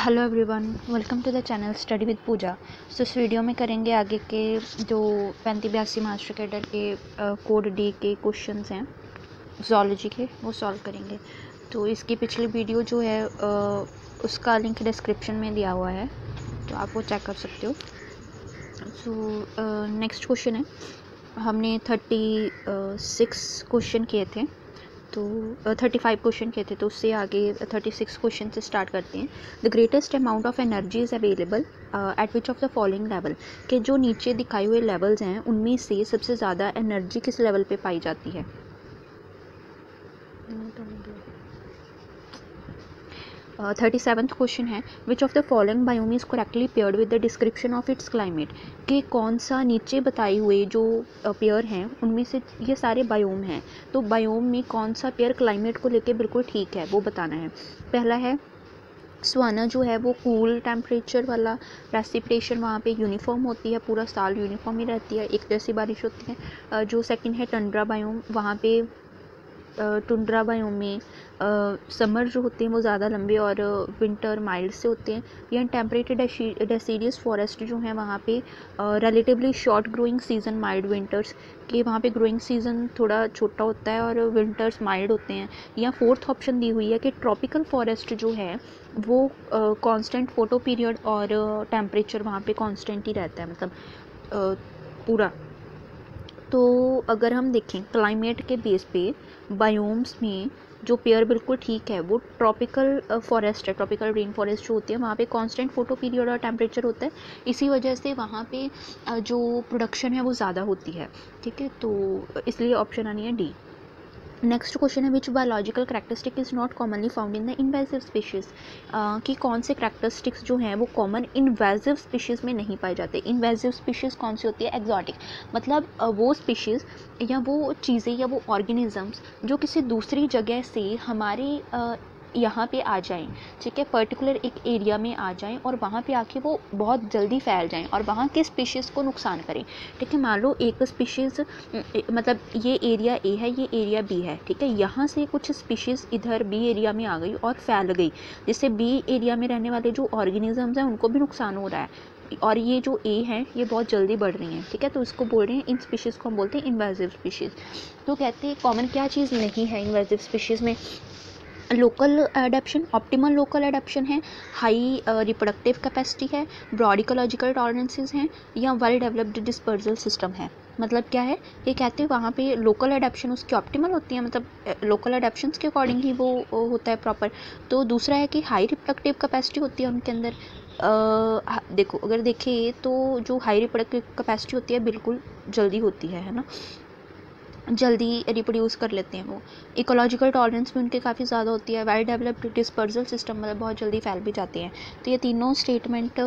Hello everyone, welcome to the channel study with Pooja. So इस video में करेंगे आगे के जो 3582 मास्टर कैडर के कोड डी के क्वेश्चंस हैं ज़ूलॉजी के, वो सॉल्व करेंगे। तो इसकी पिछली वीडियो जो है उसका लिंक डिस्क्रिप्शन में दिया हुआ है, तो आप वो चेक कर सकते हो। सो नेक्स्ट क्वेश्चन है, हमने 36 क्वेश्चन किए थे, तो 35 क्वेश्चन किए थे, तो उससे आगे 36 क्वेश्चन से स्टार्ट करते हैं। The greatest amount of energy is available at which of the following level, के जो नीचे दिखाए हुए लेवल्स हैं उनमें से सबसे ज़्यादा एनर्जी किस लेवल पे पाई जाती है। 37th क्वेश्चन है, which of the following biome is correctly paired with the description of its climate, कि कौन सा नीचे बताए हुए जो पेयर हैं उनमें से ये सारे बायोम हैं, तो बायोम में कौन सा पेयर क्लाइमेट को लेके बिल्कुल ठीक है वो बताना है। पहला है सवाना, जो है वो कूल टेम्परेचर वाला, प्रेसिपिटेशन वहाँ पे यूनिफॉर्म होती है, पूरा साल यूनिफॉर्म ही रहती है, एक जैसी बारिश होती है। जो सेकंड है टंड्रा बायोम, वहाँ पे टुंड्रा बायोम में समर जो होते हैं वो ज़्यादा लंबे और विंटर माइल्ड से होते हैं। या टेम्परेट डेसिडियस फॉरेस्ट जो हैं वहाँ पे relatively short growing season mild winters, कि वहाँ पे ग्रोइंग सीजन थोड़ा छोटा होता है और विंटर्स माइल्ड होते हैं। या फोर्थ ऑप्शन दी हुई है कि ट्रॉपिकल फॉरेस्ट जो है वो कांस्टेंट फोटो पीरियड और टेम्परेचर वहाँ पे कांस्टेंट ही रहता है, मतलब पूरा। तो अगर हम देखें क्लाइमेट के बेस पे बायोम्स में जो पेयर बिल्कुल ठीक है वो ट्रॉपिकल फॉरेस्ट है। ट्रॉपिकल रेन फॉरेस्ट जो होती है वहाँ पे कांस्टेंट फोटो पीरियड और टेम्परेचर होता है, इसी वजह से वहाँ पे जो प्रोडक्शन है वो ज़्यादा होती है। ठीक है, तो इसलिए ऑप्शन आनी है डी। नेक्स्ट क्वेश्चन है, which biological characteristic is not commonly found in the invasive species, कि कौन से करैक्टरिस्टिक्स जो हैं वो कॉमन इन्वेजिव स्पीशीज़ में नहीं पाए जाते। इन्वेजिव स्पीशीज़ कौन सी होती है? एक्जॉटिक, मतलब वो स्पीशीज़ या वो चीज़ें या वो ऑर्गेनिजम्स जो किसी दूसरी जगह से हमारे यहाँ पे आ जाएं, ठीक है, पर्टिकुलर एक एरिया में आ जाएं और वहाँ पे आके वो बहुत जल्दी फैल जाएं और वहाँ के स्पीशीज़ को नुकसान करें। ठीक है, मान लो एक स्पीशीज़, मतलब ये एरिया ए है, ये एरिया बी है, ठीक है, यहाँ से कुछ स्पीशीज़ इधर बी एरिया में आ गई और फैल गई, जिससे बी एरिया में रहने वाले जो ऑर्गेनिजम्स हैं उनको भी नुकसान हो रहा है और ये जो ए हैं ये बहुत जल्दी बढ़ रही हैं। ठीक है, तो इसको बोल रहे हैं, इन स्पीशीज़ को हम बोलते हैं इन्वेजिव स्पीशीज़। तो कहते हैं कॉमन क्या चीज़ नहीं है इन्वेजिव स्पीशीज़ में? Local adaptation, optimal local adaptation है, हाई रिप्रोडक्टिव कैपेसिटी है, ब्रॉड इकोलॉजिकल टॉलरेंसेस हैं, या वेल डेवलप्ड डिस्पर्सल सिस्टम है। मतलब क्या है, ये कहते हैं वहाँ पे लोकल एडेप्शन उसकी ऑप्टिमल होती है, मतलब लोकल एडेप्शंस के अकॉर्डिंग ही वो होता है प्रॉपर। तो दूसरा है कि हाई रिप्रोडक्टिव कैपेसिटी होती है उनके अंदर। देखो अगर देखें तो जो हाई रिप्रोडक्टिव कैपेसिटी होती है बिल्कुल जल्दी होती है ना, जल्दी रिप्रोड्यूस कर लेते हैं वो। इकोलॉजिकल टॉलरेंस भी उनके काफ़ी ज़्यादा होती है। वेल डेवलप्ड डिस्पर्सल सिस्टम, मतलब बहुत जल्दी फैल भी जाते हैं। तो ये तीनों स्टेटमेंट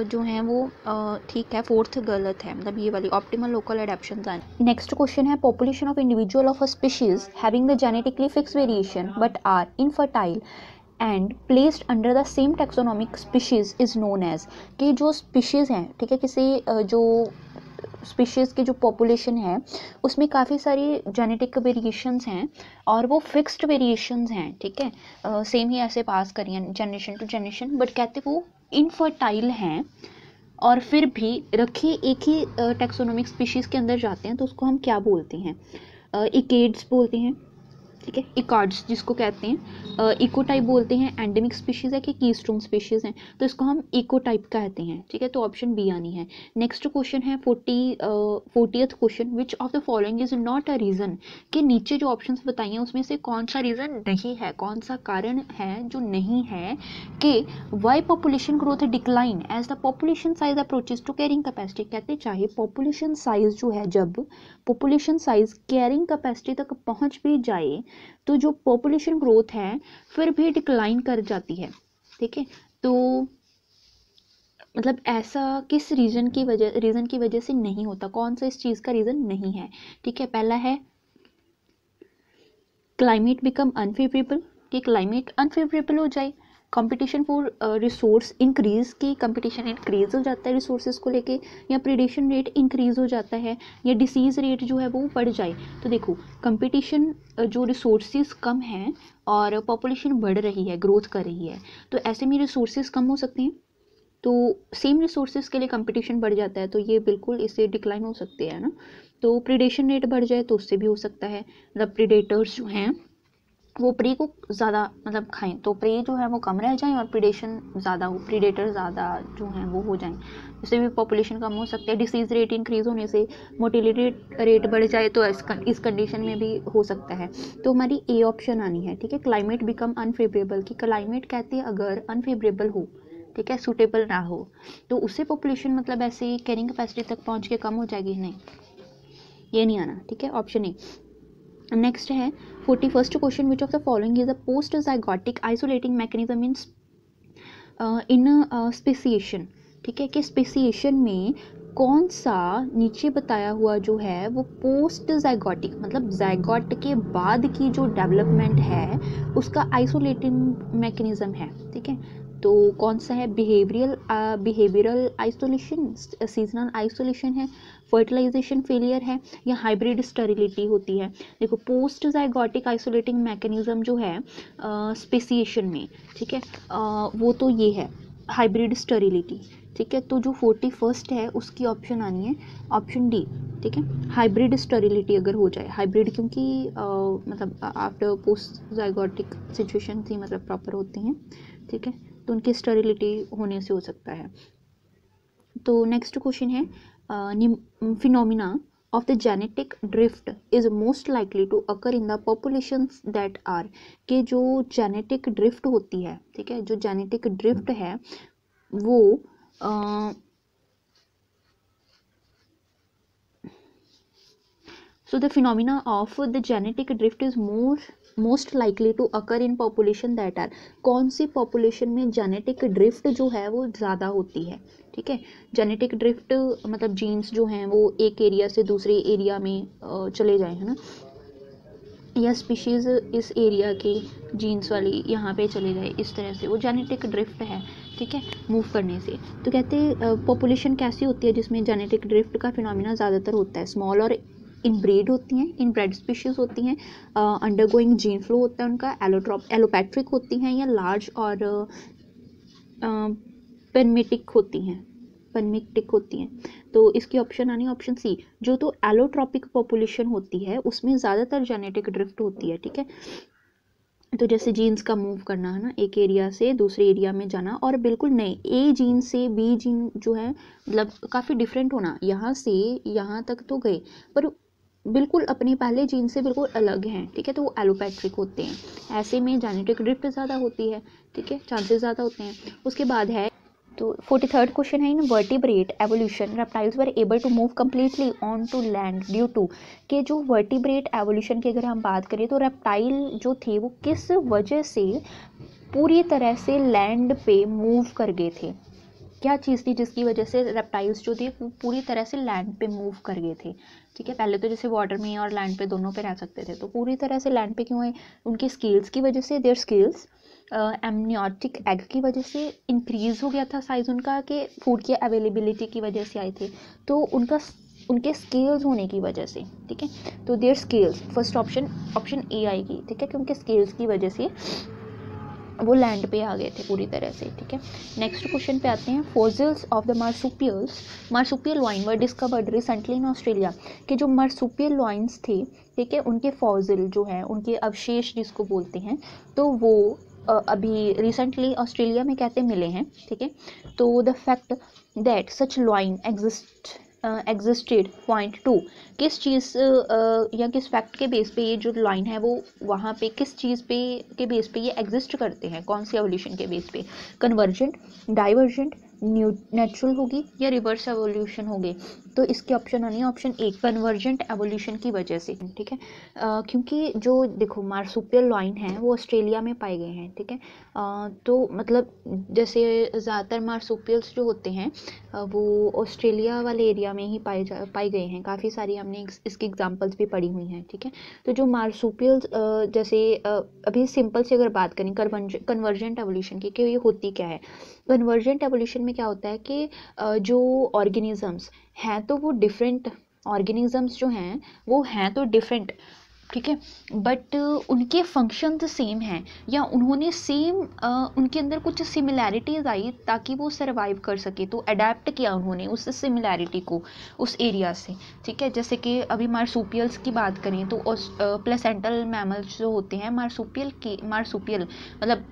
जो हैं वो ठीक है, फोर्थ गलत है, मतलब ये वाली optimal local adaptation. Next question है, population of individual of a species having the genetically fix variation but are infertile and placed under the same taxonomic species is known as, कि जो स्पीशीज़ हैं, ठीक है, किसी जो स्पीशीज़ की जो पॉपुलेशन है उसमें काफ़ी सारी जेनेटिक वेरिएशंस हैं और वो फिक्स्ड वेरिएशंस हैं। ठीक है, सेम ही ऐसे पास करिए जनरेशन टू जनरेशन, बट कहते वो इनफर्टाइल हैं और फिर भी रखे एक ही टेक्सोनोमिक स्पीशीज़ के अंदर जाते हैं, तो उसको हम क्या बोलते हैं? इकेड्स बोलते हैं। ठीक है, इकार्ड्स जिसको कहते हैं, इकोटाइप बोलते हैं, एंडेमिक स्पीशीज़ है कि कीस्टोन स्पीशीज़ हैं, तो इसको हम इकोटाइप कहते हैं। ठीक है, तो ऑप्शन बी आनी है। नेक्स्ट क्वेश्चन है 40th question, which of the following is not a reason, कि नीचे जो ऑप्शंस बताई हैं उसमें से कौन सा रीज़न नहीं है, कौन सा कारण है जो नहीं है कि why population growth decline as the population size approaches to carrying capacity. कहते चाहे पॉपुलेशन साइज जो है, जब पॉपुलेशन साइज कैरिंग कैपेसिटी तक पहुंच भी जाए तो जो पॉपुलेशन ग्रोथ है फिर भी डिक्लाइन कर जाती है। ठीक है, तो मतलब ऐसा किस रीजन की वजह से नहीं होता, कौन सा इस चीज़ का रीज़न नहीं है? ठीक है, पहला है क्लाइमेट बिकम अनफेवरेबल, कि क्लाइमेट अनफेवरेबल हो जाए, कंपटीशन फॉर रिसोर्स इंक्रीज, की कंपटीशन इंक्रीज हो जाता है रिसोर्सेज को लेके, या प्रीडेशन रेट इंक्रीज हो जाता है, या डिसीज़ रेट जो है वो बढ़ जाए। तो देखो कंपटीशन, जो रिसोर्सेज कम हैं और पॉपुलेशन बढ़ रही है, ग्रोथ कर रही है, तो ऐसे में रिसोर्सेज कम हो सकते हैं, तो सेम रिसोर्सेज के लिए कंपटीशन बढ़ जाता है, तो ये बिल्कुल इससे डिक्लाइन हो सकते हैं ना। तो प्रीडेशन रेट बढ़ जाए तो उससे भी हो सकता है, मतलब प्रीडेटर्स जो हैं वो प्रे को ज़्यादा मतलब खाएं, तो प्रे जो है वो कम रह जाएं और प्रीडेशन ज़्यादा हो, प्रीडेटर ज़्यादा जो हैं वो हो जाएं, इससे भी पॉपुलेशन कम हो सकती है। डिसीज़ रेट इंक्रीज़ होने से मोटिलिटी रेट बढ़ जाए, तो इस कंडीशन में भी हो सकता है। तो हमारी ए ऑप्शन आनी है, ठीक है। क्लाइमेट बिकम अनफेवरेबल, कि क्लाइमेट कहते हैं अगर अनफेवरेबल हो, ठीक है, सूटेबल ना हो, तो उससे पॉपुलेशन मतलब ऐसे कैरिंग कैपेसिटी तक पहुँच के कम हो जाएगी, नहीं, ये नहीं आना, ठीक है, ऑप्शन ए। नेक्स्ट है 41st question, which of the following is a post zygotic isolating mechanism in speciation, ठीक है, कि स्पेसिएशन में कौन सा नीचे बताया हुआ जो है वो पोस्ट जाइगोटिक, मतलब जाइगोट के बाद की जो डेवलपमेंट है उसका आइसोलेटिंग मैकेनिज्म है, ठीक है। तो कौन सा है, बिहेवियरल आइसोलेशन, सीजनल आइसोलेशन है, फर्टिलाइजेशन फेलियर है, या हाइब्रिड स्टेरिलिटी होती है। देखो पोस्ट जाइगोटिक आइसोलेटिंग मैकेनिज्म जो है स्पेसिएशन में, ठीक है, वो तो ये है हाइब्रिड स्टेरिलिटी, ठीक है। तो जो 41st है उसकी ऑप्शन आनी है ऑप्शन डी, ठीक है, हाइब्रिड स्टेरिलिटी अगर हो जाए, हाइब्रिड क्योंकि मतलब आफ्टर पोस्ट जाइगोटिक सिचुएशन थी, मतलब प्रॉपर होती हैं, ठीक है, तो उनकी स्टेरिलिटी होने से हो सकता है। तो नेक्स्ट क्वेश्चन है phenomena of the genetic drift is most likely to occur in the populations that are, के जो genetic drift होती है, ठीक है, जो genetic drift है वो so the phenomena of the genetic drift is most likely to occur in population that are, कौन सी population में genetic drift जो है वो ज़्यादा होती है, ठीक है। जेनेटिक ड्रिफ्ट मतलब जीन्स जो हैं वो एक एरिया से दूसरे एरिया में चले जाएं, है ना, या स्पीशीज़ इस एरिया के जीन्स वाली यहाँ पे चले जाए, इस तरह से वो जेनेटिक ड्रिफ्ट है, ठीक है, मूव करने से। तो कहते हैं पॉपुलेशन कैसी होती है जिसमें जेनेटिक ड्रिफ्ट का फिनोमिना ज़्यादातर होता है, स्मॉल और इनब्रीड होती हैं, इनब्रेड स्पीशीज़ होती हैं, अंडरगोइंग जीन फ्लो होता है उनका, एलोपैट्रिक होती हैं, या लार्ज और पेनमेटिक होती हैं। तो इसकी ऑप्शन आनी ऑप्शन सी, जो तो एलोट्रॉपिक पॉपुलेशन होती है उसमें ज़्यादातर जेनेटिक ड्रिफ्ट होती है, ठीक है। तो जैसे जीन्स का मूव करना, है ना, एक एरिया से दूसरे एरिया में जाना, और बिल्कुल नए ए जीन से बी जीन जो है मतलब काफ़ी डिफरेंट होना, यहाँ से यहाँ तक तो गए पर बिल्कुल अपने पहले जीन से बिल्कुल अलग हैं, ठीक है, तो वो एलोपैट्रिक होते हैं, ऐसे में जेनेटिक ड्रिफ्ट ज़्यादा होती है, ठीक है, चांसेस ज़्यादा होते हैं। उसके बाद है तो 43rd क्वेश्चन है, in vertebrate evolution reptiles were able to move completely on to land due to, के जो वर्टिब्रेट एवोल्यूशन की अगर हम बात करें तो रेप्टाइल जो थे वो किस वजह से पूरी तरह से लैंड पे मूव कर गए थे, क्या चीज़ थी जिसकी वजह से रेप्टाइल्स जो थे वो पूरी तरह से लैंड पे मूव कर गए थे, ठीक है। पहले तो जैसे वाटर में और लैंड पे दोनों पे रह सकते थे, तो पूरी तरह से लैंड पे क्यों है, उनकी स्किल्स की वजह से, देयर स्किल्स एमनियोटिक एग की वजह से इंक्रीज हो गया था साइज उनका, कि फूड की अवेलेबिलिटी की वजह से आए थे, तो उनके स्केल्स होने की वजह से, ठीक है, तो their scales, first option A आएगी, ठीक है, क्योंकि स्केल्स की वजह से वो लैंड पे आ गए थे पूरी तरह से, ठीक है। नेक्स्ट क्वेश्चन पे आते हैं, fossils of the marsupial lion were discovered recently in Australia, के जो मार्सुपियल लॉइन्स थे, ठीक है, उनके फॉसिल जो हैं, उनके अवशेष जिसको बोलते हैं, तो वो अभी रिसेंटली ऑस्ट्रेलिया में कहते मिले हैं, ठीक है। तो the fact that such lion existed point to, किस चीज़ या किस फैक्ट के बेस पे ये जो लाइन है वो वहाँ पे किस चीज़ पे के बेस पे ये एग्जिस्ट करते हैं, कौन सी एवोल्यूशन के बेस पे, कन्वर्जेंट, डाइवर्जेंट, नेचुरल होगी या रिवर्स एवोल्यूशन होगी? तो इसके ऑप्शन होनी है ऑप्शन ए, कन्वर्जेंट एवोल्यूशन की वजह से, ठीक है। क्योंकि जो देखो मार्सुपियल लॉइन है वो ऑस्ट्रेलिया में पाए गए हैं, ठीक है। तो मतलब जैसे ज़्यादातर मार्सुपियल्स जो होते हैं वो ऑस्ट्रेलिया वाले एरिया में ही पाए गए हैं। काफ़ी सारी हमने इसकी एग्जांपल्स भी पढ़ी हुई हैं, ठीक है। तो जो मार्सुपियल्स जैसे अभी सिंपल से अगर बात करें कन्वर्जेंट एवोल्यूशन की कि ये होती क्या है। कन्वर्जेंट एवोल्यूशन में क्या होता है कि जो ऑर्गेनिजम्स हैं तो वो डिफरेंट ऑर्गेनिजम्स जो हैं वो हैं तो डिफरेंट, ठीक है, बट उनके फंक्शन तो सेम हैं या उन्होंने सेम उनके अंदर कुछ सिमिलैरिटीज़ आई ताकि वो सरवाइव कर सके, तो अडेप्ट किया उन्होंने उस सिमिलैरिटी को उस एरिया से, ठीक है। जैसे कि अभी मार्सुपियल्स की बात करें तो प्लेसेंटल मैमल्स जो होते हैं मार्सुपियल मतलब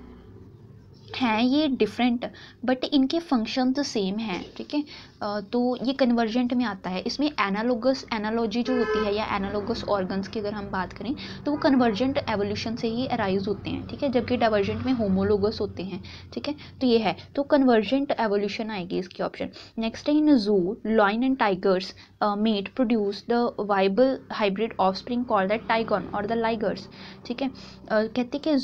हैं ये डिफरेंट बट इनके फंक्शन तो सेम हैं, ठीक है। तो ये कन्वर्जेंट में आता है। इसमें एनालॉजी जो होती है या एनालोगस ऑर्गन्स की अगर हम बात करें तो वो कन्वर्जेंट एवोल्यूशन से ही अराइज होते हैं, ठीक है, जबकि डाइवर्जेंट में होमोलोगस होते हैं, ठीक है। तो ये है, तो कन्वर्जेंट एवोल्यूशन आएगी इसकी ऑप्शन। नेक्स्ट है in zoo lion and tigers mate produce the viable hybrid offspring called the tigon और द लाइगर्स, ठीक है। कहते कि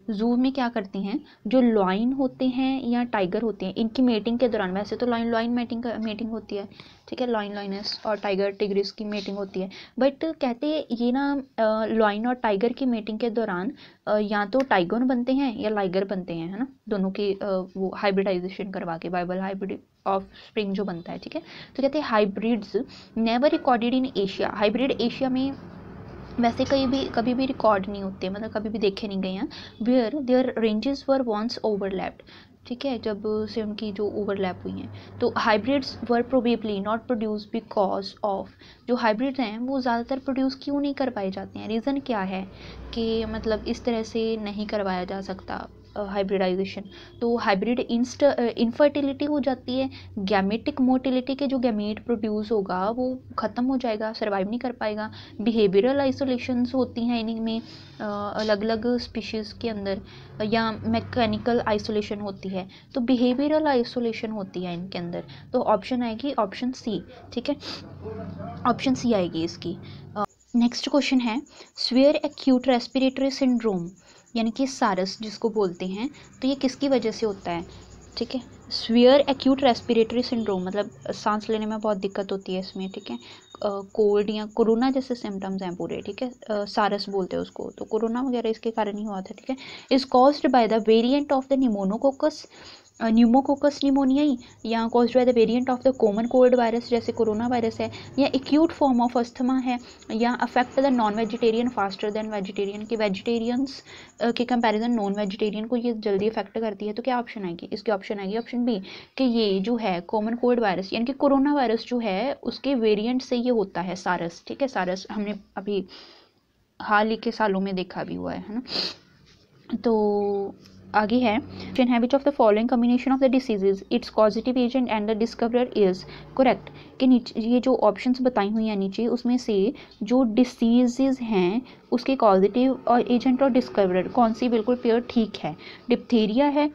जू में क्या करती हैं, जो लॉइन होते हैं या टाइगर होते हैं इनकी मेटिंग के दौरान, वैसे तो लॉइन मेटिंग होती है, ठीक है, लॉइनस और टाइगर टिग्रिस की मेटिंग होती है, बट कहते ये ना लॉइन और टाइगर की मेटिंग के दौरान या तो टाइगन बनते हैं या लाइगर बनते हैं, है ना, दोनों की वो हाइब्रिडाइजेशन करवा के बाइबल हाइब्रिड ऑफ स्प्रिंग जो बनता है, ठीक है। तो कहते हैं hybrids never recorded in Asia, hybrid Asia में वैसे कभी भी रिकॉर्ड नहीं होते, मतलब कभी भी देखे नहीं गए हैं। Where their ranges were once overlapped, ठीक है, जब से उनकी जो ओवरलैप हुई हैं। तो hybrids were probably not produce because of, जो हाइब्रिड्स हैं वो ज़्यादातर प्रोड्यूस क्यों नहीं कर पाए जाते हैं, रीज़न क्या है कि मतलब इस तरह से नहीं करवाया जा सकता हाइब्रिडाइजेशन। तो हाइब्रिड इनफर्टिलिटी हो जाती है, गैमेटिक मोटिलिटी के जो गैमेट प्रोड्यूस होगा वो ख़त्म हो जाएगा, सर्वाइव नहीं कर पाएगा। बिहेवियरल आइसोलेशंस होती हैं इन्हीं में अलग अलग स्पीशीज़ के अंदर, या मैकेनिकल आइसोलेशन होती है, तो बिहेवियरल आइसोलेशन होती है इनके अंदर। तो ऑप्शन आएगी ऑप्शन सी, ठीक है, ऑप्शन सी आएगी इसकी। नेक्स्ट क्वेश्चन है स्वेयर एक्यूट रेस्पिरेटरी सिंड्रोम यानी कि सारस जिसको बोलते हैं, तो ये किसकी वजह से होता है, ठीक है। स्वेयर एक्यूट रेस्पिरेटरी सिंड्रोम मतलब सांस लेने में बहुत दिक्कत होती है इसमें, ठीक है, कोल्ड या कोरोना जैसे सिम्टम्स हैं पूरे, ठीक है, सारस बोलते हैं उसको, तो कोरोना वगैरह इसके कारण ही हुआ था, ठीक है। Is caused by the variant of the pneumonococcus pneumococcus pneumoniae, या caused by the variant of the common cold virus जैसे कोरोना वायरस है, या एक्यूट फॉर्म ऑफ अस्थमा है, या affect the non vegetarian faster than vegetarian, के vegetarians के comparison non vegetarian को ये जल्दी अफेक्ट करती है। तो क्या ऑप्शन आएगी इसकी, ऑप्शन आएगी ऑप्शन बी कि ये जो है कॉमन कोल्ड वायरस यानी कि कोरोना वायरस जो है उसके वेरिएंट से ये होता है सारस, ठीक है। सारस हमने अभी हाल ही के सालों में देखा भी हुआ है ना। तो आगे है क्वेश्चन है which of the following combination of the diseases it's causative agent and the discoverer is correct, कि नीचे ये जो ऑप्शंस बताई हुई हैं नीचे उसमें से जो डिसीजेज हैं उसके कॉजेटिव और एजेंट और डिस्कवरर कौन सी बिल्कुल पेयर ठीक है। डिप्थीरिया है,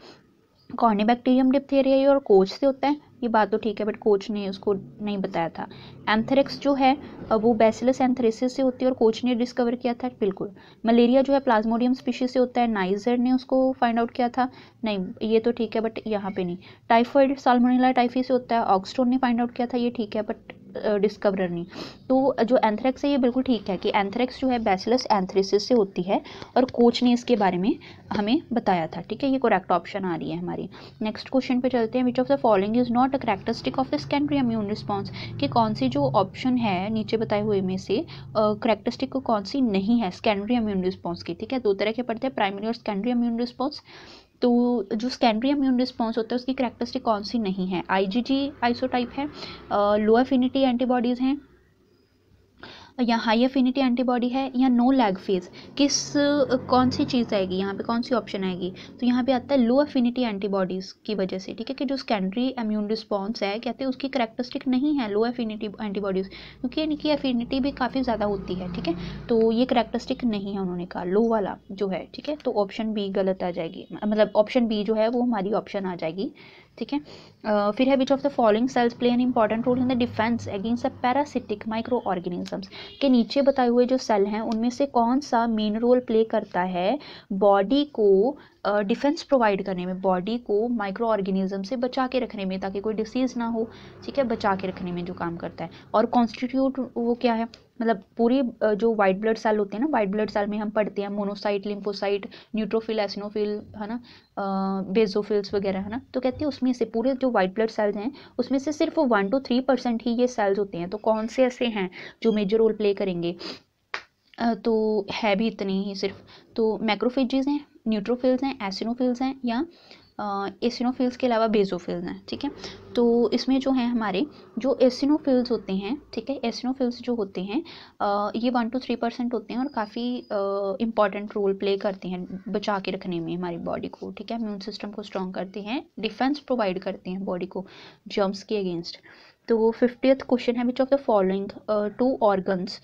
कॉर्निबैक्टीरियम डिप्थीरिया और कोच से होता है, ये बात तो ठीक है, बट कोच ने उसको नहीं बताया था। एंथ्रेक्स जो है वो बैसिलस एंथ्रेसिस से होती है और कोच ने डिस्कवर किया था, बिल्कुल। मलेरिया जो है प्लाज्मोडियम स्पीशीज से होता है, नाइजर ने उसको फाइंड आउट किया था, नहीं ये तो ठीक है बट यहाँ पे नहीं। टाइफाइड साल्मोनेला टाइफी से होता है, ऑक्सफोर्ड ने फाइंड आउट किया था, ये ठीक है बट डिस्कवरर नहीं। तो जो एंथ्रेक्स है ये बिल्कुल ठीक है कि एंथ्रेक्स जो है बैसिलस एंथ्रेसिस से होती है और कोच ने इसके बारे में हमें बताया था, ठीक है, ये करेक्ट ऑप्शन आ रही है हमारी। नेक्स्ट क्वेश्चन पे चलते हैं विच of the following is not a characteristic of the secondary immune response, कि कौन सी जो ऑप्शन है नीचे बताए हुए में से कैरेक्टरिस्टिक को कौन सी नहीं है सेकेंडरी इम्यून रिस्पॉन्स की, ठीक है। दो तरह के पढ़ते हैं, प्राइमरी और सेकेंडरी इम्यून रिस्पॉन्स। तो जो सेकेंडरी इम्यून रिस्पॉन्स होता है उसकी कैरेक्टरिस्टिक कौन सी नहीं है, आईजीजी आइसोटाइप है, लो एफिनिटी एंटीबॉडीज़ हैं, या हाई एफिनिटी एंटीबॉडी है, या नो लैग फेज, कौन सी चीज़ आएगी यहाँ पे, कौन सी ऑप्शन आएगी। तो यहाँ पे आता है लो एफिनिटी एंटीबॉडीज़ की वजह से, ठीक है, कि जो सेकेंडरी इम्यून रिस्पॉन्स है कहते हैं उसकी कैरेक्टरिस्टिक नहीं है लो एफिनिटी एंटीबॉडीज़, क्योंकि इनकी एफिनिटी भी काफ़ी ज़्यादा होती है, ठीक है। तो ये कैरेक्टरिस्टिक नहीं है उन्होंने कहा लो वाला जो है, ठीक है। तो ऑप्शन बी गलत आ जाएगी, मतलब ऑप्शन बी जो है वो हमारी ऑप्शन आ जाएगी ठीक है। फिर है which of the following cells play an important role in the defence against the parasitic micro organisms, के नीचे बताए हुए जो सेल हैं उनमें से कौन सा मेन रोल प्ले करता है बॉडी को डिफेंस प्रोवाइड करने में, बॉडी को माइक्रो ऑर्गेनिज्म से बचा के रखने में ताकि कोई डिसीज़ ना हो, ठीक है, बचा के रखने में जो काम करता है। और कॉन्स्टिट्यूट वो क्या है, मतलब पूरी जो वाइट ब्लड सेल होते हैं ना, वाइट ब्लड सेल में हम पढ़ते हैं मोनोसाइट, लिम्फोसाइट, न्यूट्रोफिल, एसिनोफिल, है ना, बेसोफिल्स वगैरह, है ना। तो कहते हैं उसमें से पूरे जो वाइट ब्लड सेल्स हैं उसमें से सिर्फ 1 to 3% ही ये सेल्स होते हैं। तो कौन से ऐसे हैं जो मेजर रोल प्ले करेंगे, तो है भी इतने ही सिर्फ। तो मैक्रोफेजेस हैं, न्यूट्रोफिल्स हैं, एसिनोफिल्स हैं, या एसिनोफिल्स के अलावा बेसोफिल्स हैं, ठीक है। तो इसमें जो है हमारे जो एसिनोफिल्स होते हैं, ठीक है, एसिनोफिल्स जो होते हैं ये 1 to 3% होते हैं और काफ़ी इंपॉर्टेंट रोल प्ले करते हैं बचा के रखने में हमारी बॉडी को, ठीक है, इम्यून सिस्टम को स्ट्रॉन्ग करते हैं, डिफेंस प्रोवाइड करते हैं बॉडी को जर्म्स के अगेंस्ट। तो 50th क्वेश्चन है which of the following 2 organs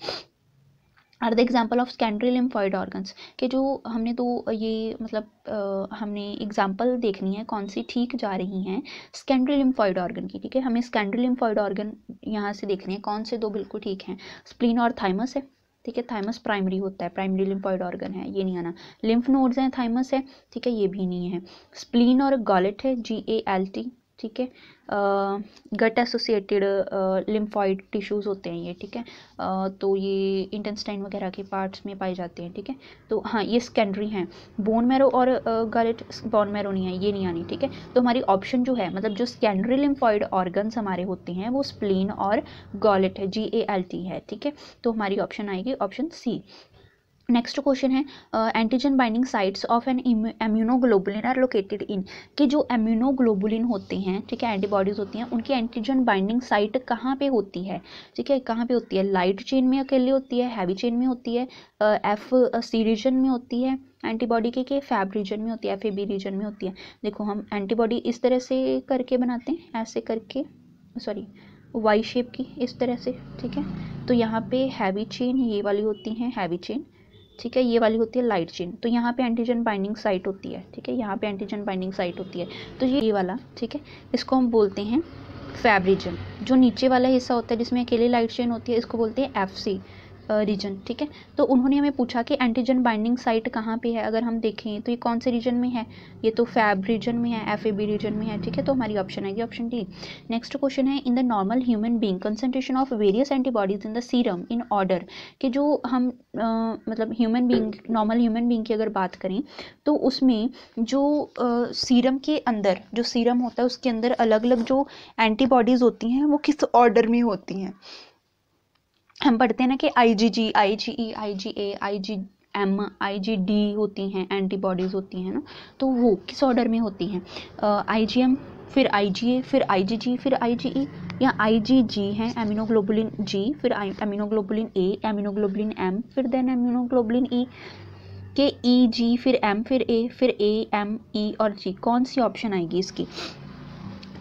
are the example of secondary lymphoid organs, के जो हमने तो ये मतलब हमने एग्जाम्पल देखनी है कौन सी ठीक जा रही हैं सेकेंडरी लिम्फॉइड ऑर्गन की, ठीक है। हमें सेकेंडरी लिम्फॉइड ऑर्गन यहाँ से देखने हैं कौन से 2 बिल्कुल ठीक हैं, स्प्लीन और थाइमस है, ठीक है। थाइमस प्राइमरी होता है, प्राइमरी लिम्फॉइड ऑर्गन है, ये नहीं आना। लिम्फ नोड्स हैं, थाइमस है, ठीक है, ये भी नहीं है। स्प्लीन और गॉलेट है, GALT, ठीक है। गट एसोसिएटेड लिम्फॉइड टिश्यूज़ होते हैं ये, ठीक है। तो ये इंटेस्टाइन वगैरह के पार्ट्स में पाए जाते हैं, ठीक है। तो हाँ ये सेकेंडरी हैं। बोन मैरो और गलेट, बोन मैरो नहीं है, ये नहीं आनी, ठीक है। तो हमारी ऑप्शन जो है मतलब जो सेकेंडरी लिम्फॉइड ऑर्गन्स हमारे होते हैं वो स्प्लीन और गॉलेट है, GALT है, ठीक है। तो हमारी ऑप्शन आएगी ऑप्शन सी। नेक्स्ट क्वेश्चन है antigen binding sites of an immunoglobulin are located in, कि जो इम्यूनोग्लोबुलिन होते हैं, ठीक है, एंटीबॉडीज़ होती हैं, उनकी एंटीजन बाइंडिंग साइट कहाँ पे होती है, ठीक है, कहाँ पे होती है। लाइट चेन में अकेले होती है, हैवी चेन में होती है, FC रीजन में होती है एंटीबॉडी के फैब रीजन में होती है, FAB रीजन में होती है। देखो हम एंटीबॉडी इस तरह से करके बनाते हैं, ऐसे करके, सॉरी वाई शेप की इस तरह से, ठीक है। तो यहाँ पे हैवी चेन ये वाली होती हैं, हैवी चेन, ठीक है, ये वाली होती है लाइट चेन। तो यहाँ पे एंटीजन बाइंडिंग साइट होती है, ठीक है, यहाँ पे एंटीजन बाइंडिंग साइट होती है। तो ये वाला, ठीक है, इसको हम बोलते हैं फैब रीजन। जो नीचे वाला हिस्सा होता है जिसमें अकेले लाइट चेन होती है इसको बोलते हैं FC रीजन, ठीक है। तो उन्होंने हमें पूछा कि एंटीजन बाइंडिंग साइट कहाँ पे है, अगर हम देखें तो ये कौन से रीजन में है, ये तो फैब रीजन में है, FAB रीजन में है, ठीक है। तो हमारी ऑप्शन आएगी ऑप्शन डी। नेक्स्ट क्वेश्चन है in the normal human being concentration of various antibodies in the serum in order, कि जो हम मतलब human being, normal human being की अगर बात करें तो उसमें जो सीरम के अंदर जो सीरम होता है उसके अंदर अलग अलग जो एंटीबॉडीज़ होती हैं वो किस ऑर्डर में होती हैं। हम पढ़ते हैं ना कि IgG, IgE, IgA, IgM, IgD होती हैं, एंटीबॉडीज़ होती हैं ना, तो वो किस ऑर्डर में होती हैं, IgM, फिर IgA, फिर IgG, फिर IgE, या IgG है एमिनोग्लोबुलिन G, फिर एमिनोग्लोबुलिन A, एमिनोग्लोबुलिन M, फिर देन एमिनोग्लोबुलिन E, के EG, फिर M, फिर A, फिर A, M, E और G, कौन सी ऑप्शन आएगी इसकी।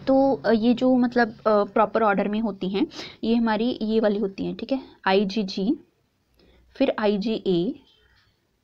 तो ये जो मतलब प्रॉपर ऑर्डर में होती हैं ये हमारी ये वाली होती हैं, ठीक है, IgG, फिर IgA,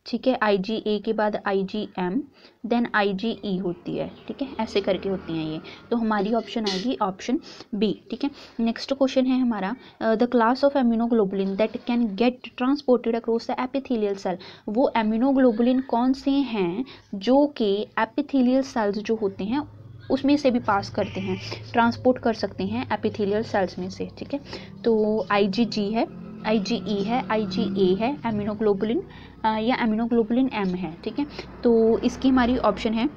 ठीक है, IgA के बाद IgM, देन IgE होती है, ठीक है, ऐसे करके होती हैं ये। तो हमारी ऑप्शन आएगी ऑप्शन बी, ठीक है। नेक्स्ट क्वेश्चन है हमारा the class of immunoglobulin that can get transported across the epithelial cell, वो एमिनोग्लोबुलिन कौन से हैं जो कि एपिथेलियल सेल्स जो होते हैं उसमें से भी पास करते हैं, ट्रांसपोर्ट कर सकते हैं एपिथेलियल सेल्स में से, ठीक है। तो IgG है, IgE है, IgA है, एमिनोग्लोबुलिन या एमिनोग्लोबुलिन M है, ठीक है। तो इसकी हमारी ऑप्शन है,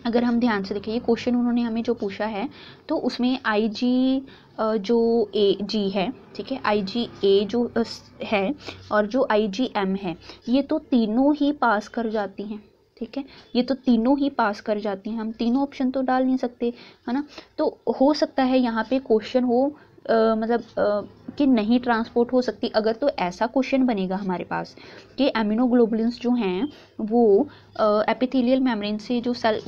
अगर हम ध्यान से देखें ये क्वेश्चन उन्होंने हमें जो पूछा है तो उसमें IG जो AG है, ठीक है, IgA जो है और जो IgM है ये तो तीनों ही पास कर जाती हैं, ठीक है, ये तो तीनों ही पास कर जाती हैं, हम तीनों ऑप्शन तो डाल नहीं सकते, है ना। तो हो सकता है यहाँ पे क्वेश्चन हो मतलब कि नहीं ट्रांसपोर्ट हो सकती, अगर तो ऐसा क्वेश्चन बनेगा हमारे पास कि एमिनोग्लोबुलिन्स जो हैं वो एपिथेलियल मेम्ब्रेन से जो सेल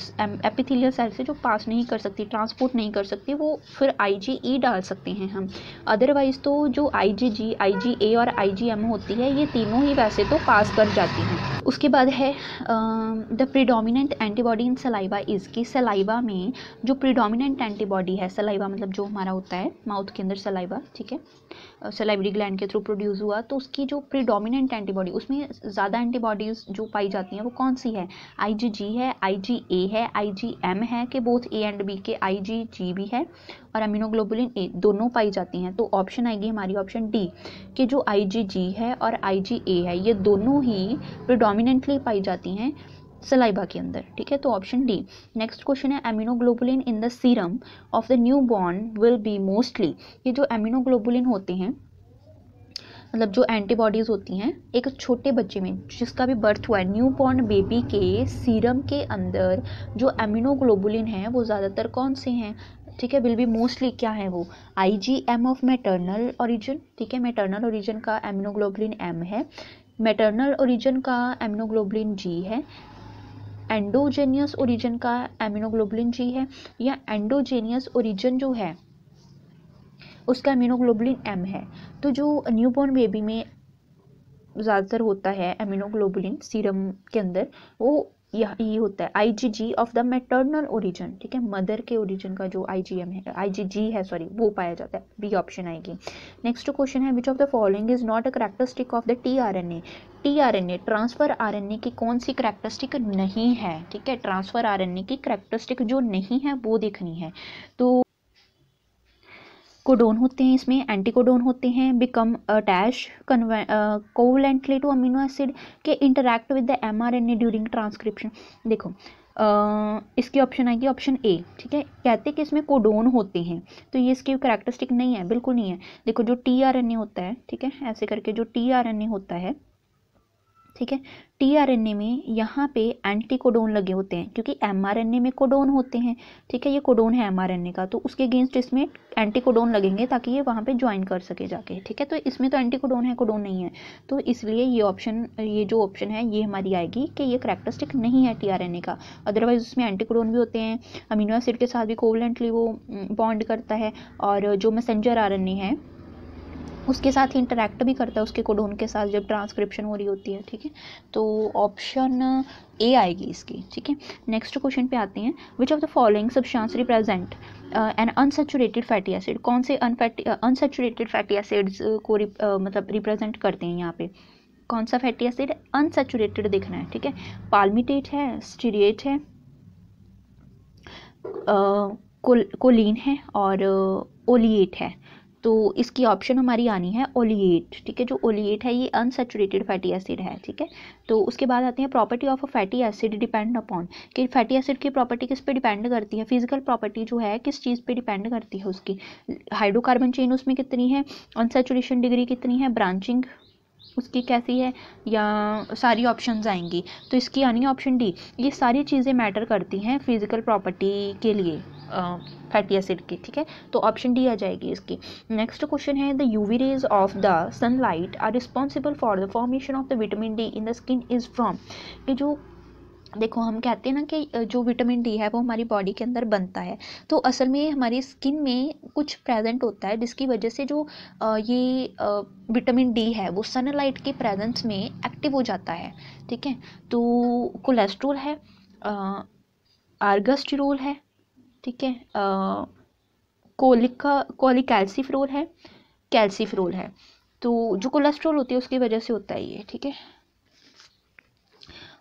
एपिथेलियल सेल से जो पास नहीं कर सकती, ट्रांसपोर्ट नहीं कर सकती, वो फिर IgE डाल सकते हैं हम। अदरवाइज तो जो IgG, IgA और IgM होती है ये तीनों ही वैसे तो पास कर जाती हैं। उसके बाद है the predominant antibody in saliva is, कि सलाइवा में जो प्रीडोमिनेंट एंटीबॉडी है, सलाइवा मतलब जो हमारा होता है माउथ के अंदर सलाइवा, ठीक है, सलाइवरी ग्लैंड के थ्रू प्रोड्यूस हुआ, तो उसकी जो प्रीडोमिनेंट एंटीबॉडी, उसमें ज़्यादा एंटीबॉडीज़ जो पाई जाती हैं वो कौन सी है? IgG है, IgA है, IgM है, कि बोथ A एंड B के IgG भी है और एमिनोग्लोबुलिन A दोनों पाई जाती हैं। तो ऑप्शन आएगी हमारी ऑप्शन डी, कि जो IgG है और IgA है ये दोनों ही प्रीडोमिनेंटली पाई जाती हैं सलाइवा के अंदर, ठीक है, तो ऑप्शन डी। नेक्स्ट क्वेश्चन है immunoglobulin in the serum of the newborn will be mostly, ये जो एमिनोग्लोबुलिन होते हैं मतलब जो एंटीबॉडीज़ होती हैं एक छोटे बच्चे में जिसका भी बर्थ हुआ है, न्यू बॉर्न बेबी के सीरम के अंदर जो एमिनोग्लोबुलिन है वो ज़्यादातर कौन से हैं, ठीक है, विल बी मोस्टली क्या है वो? IgM ऑफ मैटरनल ओरिजिन, ठीक है, मैटरनल ओरिजिन का एमिनोग्लोबुलिन M है, मैटरनल ओरिजिन का एमिनोग्लोबुलिन G है, एंडोजेनियस ओरिजिन का एमिनोग्लोबुलिन G है, या एंडोजेनियस ओरिजिन जो है उसका एमिनोग्लोबुलिन M है। तो जो न्यूबॉर्न बेबी में ज़्यादातर होता है एमिनोग्लोबुलिन सीरम के अंदर वो यही होता है IgG of the maternal origin, ठीक है, मदर के ओरिजिन का जो IgM है, IgG है सॉरी, वो पाया जाता है, बी ऑप्शन आएगी। नेक्स्ट क्वेश्चन है which of the following is not a characteristic of the tRNA transfer RNA की कौन सी करैक्टरिस्टिक नहीं है, ठीक है, ट्रांसफर RNA की करैक्टरिस्टिक जो नहीं है वो देखनी है। तो कोडोन होते हैं, इसमें एंटीकोडोन होते हैं, become attach covalently to amino acid, के interact with the mRNA during transcription. देखो इसकी ऑप्शन आएगी ऑप्शन ए, ठीक है, कहते हैं कि इसमें कोडोन होते हैं, तो ये इसकी करैक्टरिस्टिक नहीं है, बिल्कुल नहीं है। देखो जो tRNA होता है, ठीक है, ऐसे करके जो tRNA होता है, ठीक है, tRNA में यहाँ पे एंटीकोडोन लगे होते हैं क्योंकि mRNA में कोडोन होते हैं, ठीक है, ये कोडोन है mRNA का, तो उसके अगेंस्ट इसमें एंटीकोडोन लगेंगे ताकि ये वहाँ पे ज्वाइन कर सके जाके, ठीक है, तो इसमें तो एंटीकोडोन है, कोडोन नहीं है, तो इसलिए ये जो ऑप्शन है ये हमारी आएगी कि ये करैक्टरिस्टिक नहीं है tRNA का। अदरवाइज उसमें एंटीकोडोन भी होते हैं, अमीनो एसिड के साथ भी कोवलेंटली वो बॉन्ड करता है, और जो मैसेंजर RNA है उसके साथ इंटरैक्ट भी करता है उसके कोडोन के साथ जब ट्रांसक्रिप्शन हो रही होती है, ठीक है, तो ऑप्शन ए आएगी इसकी, ठीक है। नेक्स्ट क्वेश्चन पे आते हैं, विच of the following substance represent N unsaturated fatty acid, कौन से अनसैचुरेटेड फैटी एसिड्स को मतलब रिप्रेजेंट करते हैं यहाँ पे, कौन सा फैटी एसिड अनसैचुरेटेड देखना है, ठीक है, पाल्मिटेट है, स्टीरेट है, कोलिन है और ओलिएट है। तो इसकी ऑप्शन हमारी आनी है ओलिएट, ठीक है, जो ओलिएट है ये अनसैचुरेटेड फैटी एसिड है, ठीक है। तो उसके बाद आते हैं property of a fatty acid depend upon, कि फैटी एसिड की प्रॉपर्टी किस पे डिपेंड करती है, फिजिकल प्रॉपर्टी जो है किस चीज़ पे डिपेंड करती है उसकी, हाइड्रोकार्बन चेन उसमें कितनी है, अनसैचुरेशन डिग्री कितनी है, ब्रांचिंग उसकी कैसी है, या सारी ऑप्शंस आएंगी। तो इसकी आनी ऑप्शन डी, ये सारी चीज़ें मैटर करती हैं फिजिकल प्रॉपर्टी के लिए फैटी एसिड की, ठीक है, तो ऑप्शन डी आ जाएगी इसकी। नेक्स्ट क्वेश्चन है the UV rays of the sunlight are responsible for the formation of the vitamin D in the skin is from, कि जो देखो हम कहते हैं ना कि जो विटामिन डी है वो हमारी बॉडी के अंदर बनता है, तो असल में हमारी स्किन में कुछ प्रेजेंट होता है जिसकी वजह से जो ये विटामिन डी है वो सनलाइट के प्रेजेंस में एक्टिव हो जाता है, ठीक है। तो कोलेस्ट्रॉल है, आर्गस्टिरोल है, ठीक है, कोलिकैल्सिफेरोल है, कैल्सिफेरोल है। तो जो कोलेस्ट्रॉल होती है उसकी वजह से होता है ये, ठीक है,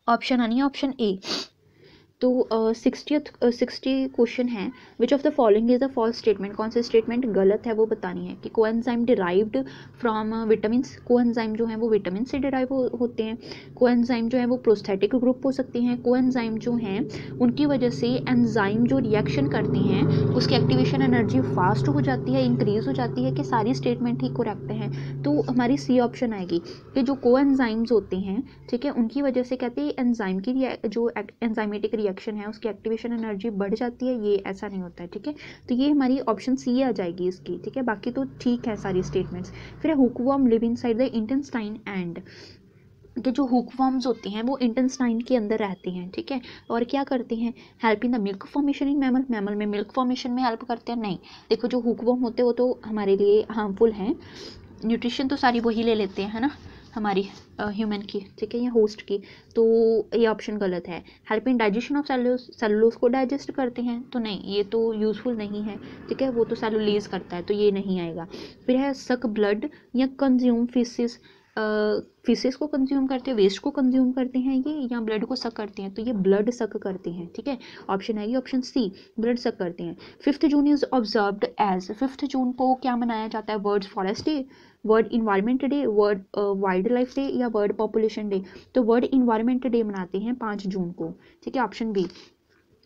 ऑप्शन आनी है ऑप्शन ए। तो 60 क्वेश्चन है, which of the following is the false statement, कौन से स्टेटमेंट गलत है वो बतानी है, कि coenzyme derived from vitamins, coenzyme जो है वो विटामिन से डिराइव होते हैं, कोएंजाइम जो है वो प्रोस्थेटिक ग्रुप हो सकते हैं, कोएंजाइम जो हैं उनकी वजह से एंजाइम जो रिएक्शन करते हैं उसकी एक्टिवेशन एनर्जी फास्ट हो जाती है, इंक्रीज हो जाती है, कि सारी स्टेटमेंट ही करेक्ट हैं। तो हमारी सी ऑप्शन आएगी कि जो कोएंजाइम्स होते हैं, ठीक है, उनकी वजह से कहते हैं एंजाइम की जो एंजाइमेटिक रिएक्शन है उसकी एक्टिवेशन एनर्जी बढ़ जाती है, ये ऐसा नहीं होता है, ठीक है। तो ये हमारी ऑप्शन सी आ जाएगी इसकी, ठीक है। बाकी तो ठीक है सारी स्टेटमेंट्स। फिर है hookworm live inside the intestine and, कि जो हुकवर्म्स होते हैं वो इंटेस्टाइन के अंदर रहते हैं, ठीक है। और क्या करते हैं, help in the milk formation in mammal, mammal में मिल्क फॉर्मेशन में हेल्प करते हैं, नहीं। देखो जो हुकवर्म होते हैं वो तो हमारे लिए हार्मफुल हैं, न्यूट्रिशन तो सारी वही ले लेते हैं, है ना, हमारी ह्यूमन की, ठीक है, या होस्ट की, तो ये ऑप्शन गलत है। Help in digestion of cellulose, cellulose को डाइजेस्ट करते हैं, तो नहीं, ये तो यूज़फुल नहीं है, ठीक है, वो तो सेलुलेज करता है, तो ये नहीं आएगा। फिर है सक ब्लड या कंज्यूम फिशेस, फिशेस को कंज्यूम करते हैं, वेस्ट को कंज्यूम करते हैं ये, या ब्लड को सक करते हैं, तो ये ब्लड सक करते हैं, ठीक है। ऑप्शन है ये ऑप्शन सी, ब्लड सक करते हैं। 5 जून इज ऑब्जर्व्ड एज, 5 जून को क्या मनाया जाता है, world forest day, world environment day, world wild life day या वर्ल्ड पॉपुलेशन डे, तो वर्ल्ड इन्वायरमेंट डे मनाते हैं 5 जून को, ठीक है, ऑप्शन बी।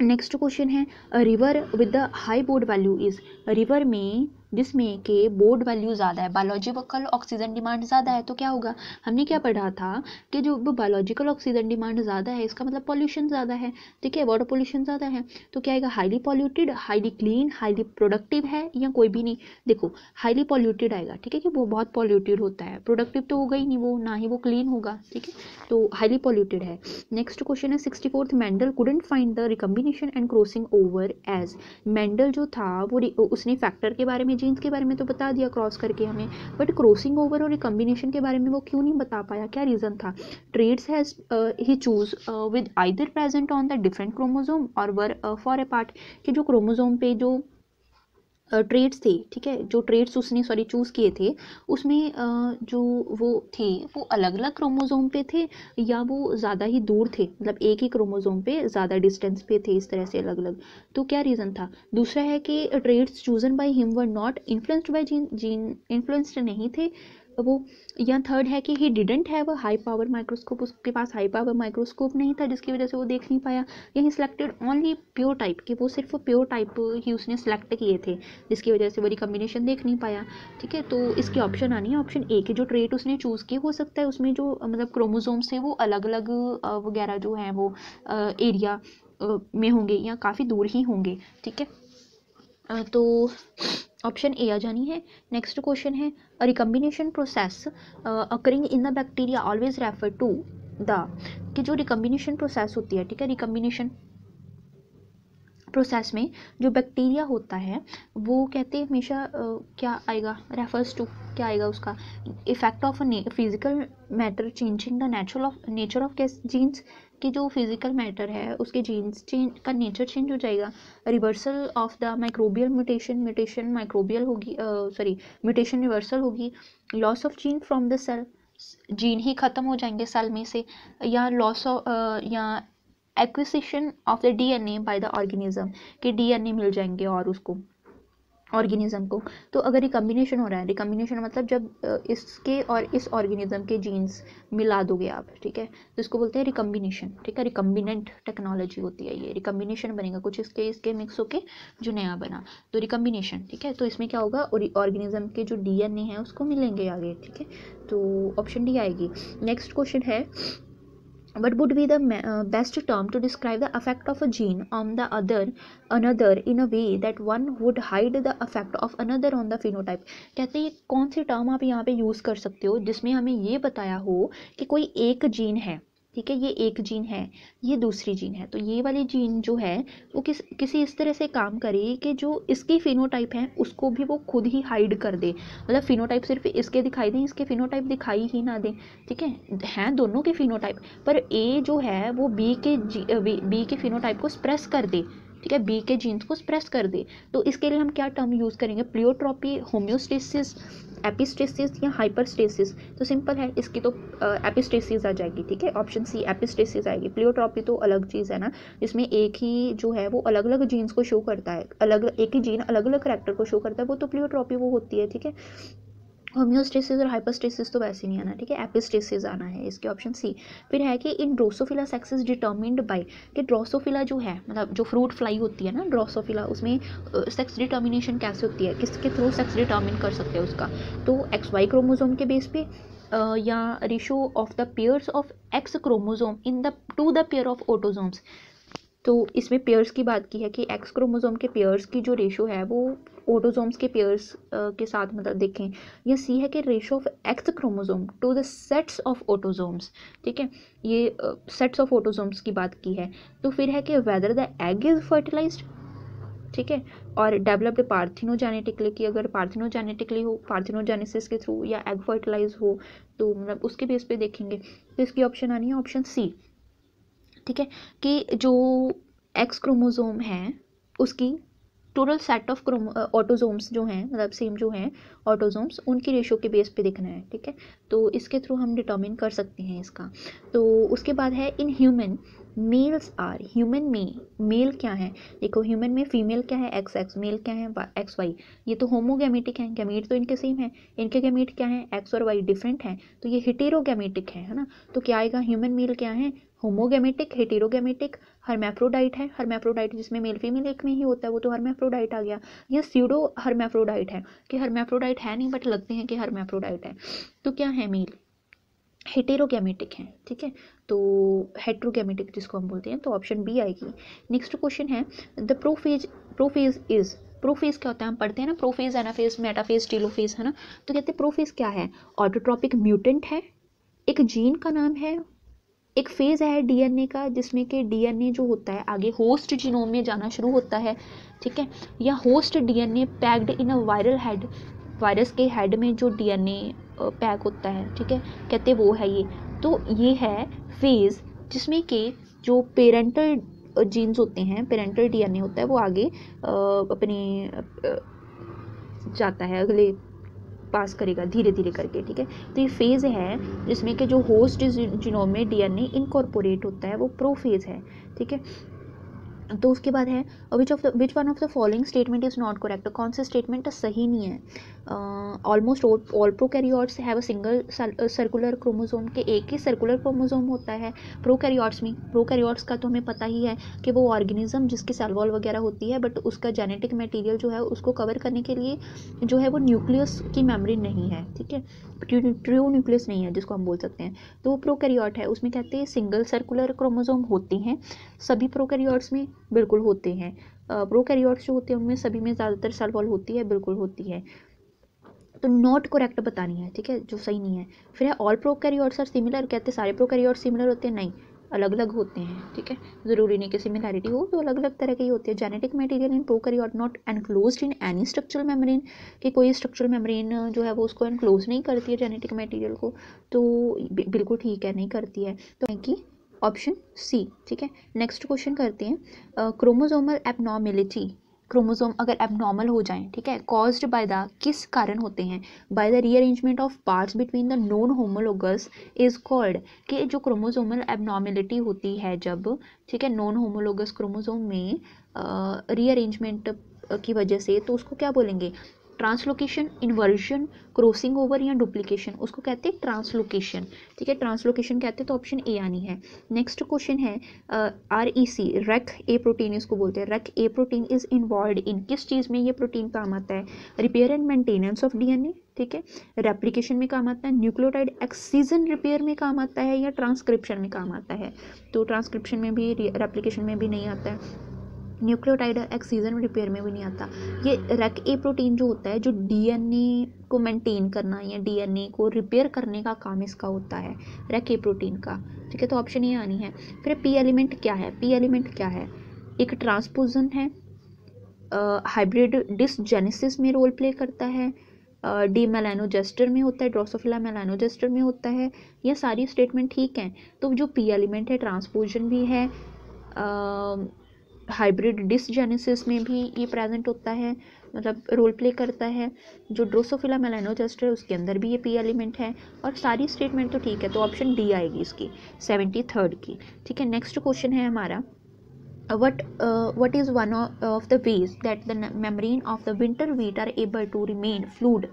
नेक्स्ट क्वेश्चन है river with the high board value is, river में जिसमें के बोर्ड वैल्यू ज़्यादा है, बायोलॉजिकल ऑक्सीजन डिमांड ज़्यादा है, तो क्या होगा, हमने क्या पढ़ा था कि जो बायोलॉजिकल ऑक्सीजन डिमांड ज़्यादा है इसका मतलब पॉल्यूशन ज़्यादा है, ठीक है, वाटर पोल्यूशन ज़्यादा है, तो क्या आएगा, highly polluted, highly clean, highly productive है, या कोई भी नहीं। देखो हाईली पॉल्यूटेड आएगा, ठीक है, कि वो बहुत पॉल्यूटेड होता है, प्रोडक्टिव तो होगा ही नहीं वो, ना ही वो क्लीन होगा, ठीक है, तो हाईली पॉल्यूटेड है। नेक्स्ट क्वेश्चन है 64th, Mendel couldn't find the recombination and crossing over as, Mendel जो था वो उसने फैक्टर के बारे में, जीन्स के बारे में तो बता दिया क्रॉस करके हमें, बट क्रॉसिंग ओवर और रिकम्बिनेशन के बारे में वो क्यों नहीं बता पाया, क्या रीज़न था। Traits has he choose with either present on the different chromosome और वर फॉर ए पार्ट, कि जो क्रोमोसोम पे जो ट्रेड्स थे, ठीक है, जो ट्रेड्स उसने चूज़ किए थे उसमें जो वो थे वो अलग अलग क्रोमोसोम पे थे या वो ज़्यादा ही दूर थे, मतलब एक ही क्रोमोसोम पे ज़्यादा डिस्टेंस पे थे, इस तरह से अलग अलग, तो क्या रीज़न था। दूसरा है कि traits chosen by him were not influenced by gene influenced नहीं थे वो, या थर्ड है कि he didn't have a high power microscope, उसके पास हाई पावर माइक्रोस्कोप नहीं था जिसकी वजह से वो देख नहीं पाया, या ही सिलेक्टेड ओनली प्योर टाइप, कि वो सिर्फ प्योर टाइप ही उसने सेलेक्ट किए थे जिसकी वजह से वो रिकम्बिनेशन देख नहीं पाया, ठीक है। तो इसकी ऑप्शन आनी है ऑप्शन ए, के जो ट्रेट उसने चूज़ किए हो सकता है उसमें जो मतलब क्रोमोसोम्स थे वो अलग अलग वगैरह जो हैं वो एरिया में होंगे या काफ़ी दूर ही होंगे, ठीक है, तो ऑप्शन ए आ जानी है। नेक्स्ट क्वेश्चन है recombination process occurring in the bacteria always refer to the, कि जो रिकम्बिनेशन प्रोसेस होती है, ठीक है, रिकम्बिनेशन प्रोसेस में जो बैक्टीरिया होता है वो कहते हैं हमेशा क्या आएगा, रेफर्स टू, क्या आएगा उसका, effect of physical matter changing the nature of genes, कि जो फिजिकल मैटर है उसके जीन्स चेंज का नेचर चेंज हो जाएगा। Reversal of the microbial mutation microbial होगी, म्यूटेशन रिवर्सल होगी। Loss of gene from the cell, gene ही ख़त्म हो जाएंगे सेल में से, या लॉस ऑफ या acquisition of the DNA by the organism, के डीएनए मिल जाएंगे और उसको ऑर्गेनिज्म को। तो अगर रिकम्बिनेशन हो रहा है, रिकम्बिनेशन मतलब जब इसके और इस ऑर्गेनिज्म के जीन्स मिला दोगे आप, ठीक है, तो इसको बोलते हैं रिकम्बिनेशन, ठीक है, रिकम्बिनेंट टेक्नोलॉजी होती है ये, रिकम्बिनेशन बनेगा कुछ इसके मिक्स होके जो नया बना, तो रिकम्बिनेशन, ठीक है। तो इसमें क्या होगा, ऑर्गेनिज्म के जो डीएनए हैं उसको मिलेंगे आगे, ठीक है, तो ऑप्शन डी आएगी। नेक्स्ट क्वेश्चन है what would be the best term to describe the effect of a gene on the another in a way that one would hide the effect of another on the phenotype, कहते हैं कौन सी term आप यहाँ पे use कर सकते हो जिसमें हमें ये बताया हो कि कोई एक जीन है, ठीक है, ये एक जीन है, ये दूसरी जीन है, तो ये वाली जीन जो है वो किसी इस तरह से काम करे कि जो इसकी फिनोटाइप है उसको भी वो खुद ही हाइड कर दे, मतलब फिनोटाइप सिर्फ इसके दिखाई दें, इसके फिनोटाइप दिखाई ही ना दें, ठीक है, हैं दोनों के फिनोटाइप, पर ए जो है वो बी के फिनोटाइप को स्प्रेस कर दे, ठीक है, बी के जीन्स को स्प्रेस कर दे। तो इसके लिए हम क्या टर्म यूज़ करेंगे, प्लियोट्रॉपी, होम्योस्टेसिस, एपिस्टेसिस या हाइपरस्टेसिस। तो सिंपल है, इसकी तो एपिस्टेसिस आ जाएगी, ठीक है, ऑप्शन सी एपिस्टेसिस आएगी। प्लियोट्रॉपी तो अलग चीज़ है ना, जिसमें एक ही जो है वो अलग अलग जीन्स को शो करता है, एक ही जीन अलग अलग करैक्टर को शो करता है, वो तो प्लियोट्रॉपी वो होती है, ठीक है। होम्योस्टेसिस और हाइपरस्टेसिस तो वैसे नहीं आना, ठीक है, एपिस्टेसिस आना है, इसके ऑप्शन सी। फिर है कि in drosophila sex is determined by, कि ड्रोसोफिला जो है मतलब जो फ्रूट फ्लाई होती है ना ड्रोसोफिला, उसमें सेक्स डिटर्मिनेशन कैसे होती है, किसके थ्रू सेक्स डिटर्मिन कर सकते हैं उसका, तो XY क्रोमोसोम के बेस पे या ratio of the pairs of X chromosome in the two the pair of autosomes, तो इसमें पेयर्स की बात की है कि एक्स क्रोमोसोम के पेयर्स की जो रेशो है वो ऑटोसोम्स के पेयर्स के साथ मतलब देखें। या सी है कि ratio of X chromosome to the sets of autosomes, ठीक है, ये सेट्स ऑफ ऑटोसोम्स की बात की है। तो फिर है कि whether the egg is fertilised, ठीक है, और डेवलप्ड पार्थिनोजेनेटिकली, कि अगर पार्थिनोजेनेटिकली हो, पार्थिनोजेनेसिस के थ्रू, या एग फर्टिलाइज हो, तो मतलब उसके बेस पे देखेंगे। तो इसकी ऑप्शन आनी है ऑप्शन सी, ठीक है, कि जो एक्स क्रोमोसोम है उसकी टोटल सेट ऑफ ऑटोसोम्स जो हैं, मतलब सेम जो हैं ऑटोसोम्स, उनकी रेशो के बेस पे देखना है, ठीक है। तो इसके थ्रू हम डिटर्मिन कर सकते हैं इसका। तो उसके बाद है in human males are, human में मेल क्या है, देखो ह्यूमन में फीमेल क्या है एक्स एक्स, मेल क्या है एक्स वाई, ये तो होमोगैमेटिक हैं, गैमीट तो इनके सेम है, इनके गैमीट क्या है एक्स और वाई डिफरेंट हैं, तो ये हेटेरोगैमेटिक है ना। तो क्या आएगा, ह्यूमन मेल क्या है होमोगैमेटिक, हेटेरोगैमेटिक, हर्मैफ्रोडाइट है, हर्मैफ्रोडाइट जिसमें मेल फीमेल एक में ही होता है वो तो हर्मैफ्रोडाइट आ गया। ये स्यूडो हर्मैफ्रोडाइट है कि हर्मैफ्रोडाइट है नहीं बट लगते हैं कि हर्मैफ्रोडाइट है। तो क्या है मेल हेटेरोगैमेटिक है, ठीक है, तो हेट्रोगैमेटिक जिसको हम बोलते हैं, तो ऑप्शन बी आएगी। नेक्स्ट क्वेश्चन है द प्रोफेज इज, प्रोफेज क्या होता है, हम पढ़ते हैं ना प्रोफेज, एनाफेज, मेटाफेज, टेलोफेज, है ना। तो कहते हैं प्रोफेज क्या है, ऑटोट्रॉपिक म्यूटेंट है, एक जीन का नाम है, एक फेज़ है डीएनए का जिसमें कि डीएनए जो होता है आगे होस्ट जीनोम में जाना शुरू होता है, ठीक है, या host DNA packed in a viral head, virus के हेड में जो डीएनए पैक होता है, ठीक है, कहते वो है ये। तो ये है फेज़ जिसमें कि जो पेरेंटल जीन्स होते हैं, पेरेंटल डीएनए होता है वो आगे अपने जाता है, अगले पास करेगा धीरे धीरे करके, ठीक है। तो ये फेज़ है जिसमें कि जो होस्ट जीनोम में डीएनए इनकॉर्पोरेट होता है वो प्रोफेज है, ठीक है। तो उसके बाद है which one of the following statement is not correct, कौन सा स्टेटमेंट सही नहीं है। Almost all prokaryotes have a single circular chromosome, के एक ही सर्कुलर क्रोमोसोम होता है प्रोकैरियोट्स में। प्रोकैरियोट्स का तो हमें पता ही है कि वो ऑर्गेनिज्म जिसकी सेल वॉल वगैरह होती है, बट उसका जेनेटिक मटेरियल जो है उसको कवर करने के लिए जो है वो न्यूक्लियस की मेम्ब्रेन नहीं है, ठीक है, ट्रू न्यूक्लियस नहीं है जिसको हम बोल सकते हैं। तो वो प्रोकैरियोट है, उसमें कहते हैं सिंगल सर्कुलर क्रोमोसोम होते हैं, सभी प्रोकैरियोट्स में बिल्कुल होते हैं। प्रोकैरियोट्स जो होते हैं उनमें सभी में ज़्यादातर सेल वॉल होती है, बिल्कुल होती है। तो नॉट करेक्ट बतानी है, ठीक है, जो सही नहीं है। फिर है ऑल प्रोकैरियोट्स आर सिमिलर, कहते हैं सारे प्रोकैरियोट्स सिमिलर होते हैं, नहीं, अलग अलग होते हैं, ठीक है, ज़रूरी नहीं कि सिमिलैरिटी हो, तो अलग अलग तरह के ही होते हैं। Genetic material in prokaryote not enclosed in any structural membrane, कि कोई स्ट्रक्चरल मेम्ब्रेन जो है वो उसको एनक्लोज नहीं करती है जेनेटिक मटेरियल को, तो बिल्कुल ठीक है, नहीं करती है, तो है कि ऑप्शन सी, ठीक है। नेक्स्ट क्वेश्चन करते हैं क्रोमोसोमल एबनॉर्मेलिटी, क्रोमोसोम अगर एबनॉर्मल हो जाएं, ठीक है, कॉज्ड बाय द, किस कारण होते हैं, by the rearrangement of parts between the non homologous is called, कि जो क्रोमोसोमल एबनॉर्मेलिटी होती है जब, ठीक है, नॉन होमोलोगस क्रोमोसोम में रीअरेंजमेंट की वजह से, तो उसको क्या बोलेंगे, ट्रांसलोकेशन, इन्वर्जन, क्रॉसिंग ओवर या डुप्लीकेशन, उसको कहते हैं ट्रांसलोकेशन, ठीक है, ट्रांसलोकेशन कहते हैं, तो ऑप्शन ए आनी है। नेक्स्ट क्वेश्चन है REC, रेक ए प्रोटीन इसको बोलते हैं, rec A protein is involve in, किस चीज़ में ये प्रोटीन काम आता है, repair and maintenance of DNA, ठीक है, रेप्लिकेशन में काम आता है, न्यूक्लियोटाइड एक्सीजन रिपेयर में काम आता है, या ट्रांसक्रिप्शन में काम आता है। तो ट्रांसक्रिप्शन में भी, रेप्लिकेशन में भी नहीं आता है, न्यूक्लियोटाइड एक्सीजन रिपेयर में भी नहीं आता। ये रेक ए प्रोटीन जो होता है, जो डीएनए को मेंटेन करना या डीएनए को रिपेयर करने का काम इसका होता है, रेक ए प्रोटीन का, ठीक है, तो ऑप्शन ये आनी है। फिर पी एलिमेंट क्या है, पी एलिमेंट क्या है, एक ट्रांसपोजन है, हाइब्रिड डिसजेनेसिस में रोल प्ले करता है, डी मेलानोजेस्टर में होता है, ड्रोसोफिला मेलानोजेस्टर में होता है, ये सारी स्टेटमेंट ठीक हैं। तो जो पी एलिमेंट है ट्रांसपोजन भी है, हाइब्रिड डिसजेनेसिस में भी ये प्रेजेंट होता है, मतलब रोल प्ले करता है, जो ड्रोसोफिला मेलानोजेस्टर है उसके अंदर भी ये पी एलिमेंट है, और सारी स्टेटमेंट तो ठीक है, तो ऑप्शन डी आएगी इसकी 73rd की, ठीक है। नेक्स्ट क्वेश्चन है हमारा what is one of the ways that the membrane of the winter wheat are able to remain fluid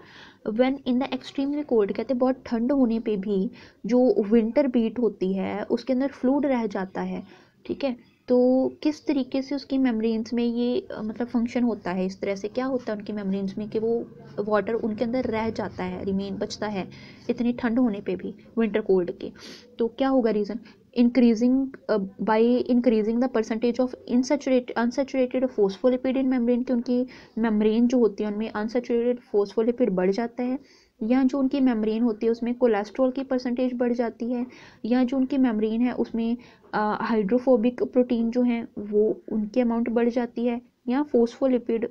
when in the extremely cold, कहते बहुत ठंड होने पे भी जो विंटर बीट होती है उसके अंदर फ्लूड रह जाता है, ठीक है। तो किस तरीके से उसकी मेम्ब्रेन्स में ये मतलब फंक्शन होता है, इस तरह से क्या होता है उनकी मेम्ब्रेन्स में कि वो वाटर उनके अंदर रह जाता है, रिमेन बचता है इतनी ठंड होने पे भी, विंटर कोल्ड के। तो क्या होगा reason, by increasing the percentage of unsaturated phospholipid in membrane, कि उनकी मेम्ब्रेन जो होती है उनमें अनसेचुरेटेड फोस्फोलिपिड बढ़ जाता है, या जो उनकी मेम्ब्रेन होती है उसमें कोलेस्ट्रॉल की परसेंटेज बढ़ जाती है, या जो उनकी मेम्ब्रेन है उसमें हाइड्रोफोबिक प्रोटीन जो हैं वो उनकी अमाउंट बढ़ जाती है, या फोस्फोलिपिड